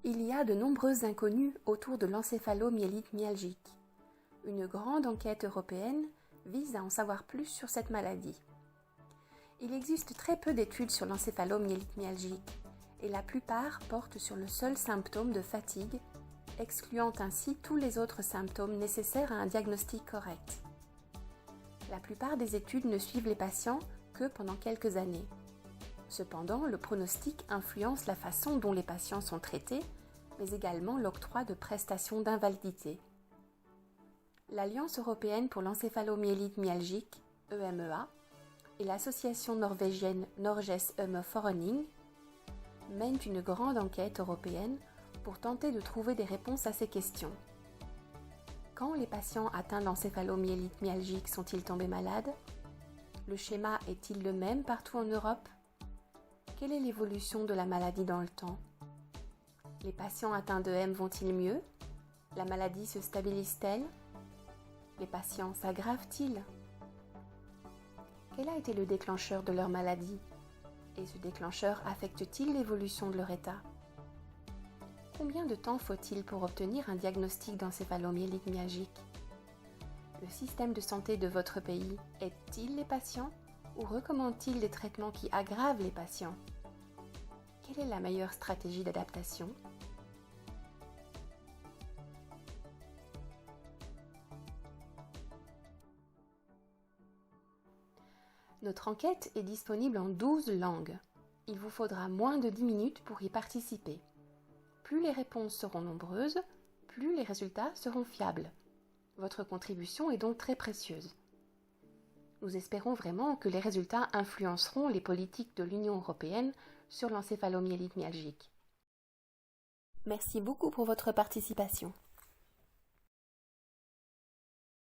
Il y a de nombreuses inconnues autour de l'encéphalomyélite myalgique. Une grande enquête européenne vise à en savoir plus sur cette maladie. Il existe très peu d'études sur l'encéphalomyélite myalgique et la plupart portent sur le seul symptôme de fatigue, excluant ainsi tous les autres symptômes nécessaires à un diagnostic correct. La plupart des études ne suivent les patients que pendant quelques années. Cependant, le pronostic influence la façon dont les patients sont traités, mais également l'octroi de prestations d'invalidité. L'Alliance européenne pour l'encéphalomyélite myalgique, EMEA, et l'association norvégienne Norges Forening mènent une grande enquête européenne pour tenter de trouver des réponses à ces questions. Quand les patients atteints d'encéphalomyélite myalgique sont-ils tombés malades? Le schéma est-il le même partout en Europe? Quelle est l'évolution de la maladie dans le temps? Les patients atteints de M vont-ils mieux? La maladie se stabilise-t-elle? Les patients s'aggravent-ils? Quel a été le déclencheur de leur maladie? Et ce déclencheur affecte-t-il l'évolution de leur état? Combien de temps faut-il pour obtenir un diagnostic d'encéphalomyélite myalgique? Le système de santé de votre pays aide-t-il les patients ou recommande-t-il des traitements qui aggravent les patients? Quelle est la meilleure stratégie d'adaptation? Notre enquête est disponible en 12 langues. Il vous faudra moins de 10 minutes pour y participer. Plus les réponses seront nombreuses, plus les résultats seront fiables. Votre contribution est donc très précieuse. Nous espérons vraiment que les résultats influenceront les politiques de l'Union européenne sur l'encéphalomyélite myalgique. Merci beaucoup pour votre participation.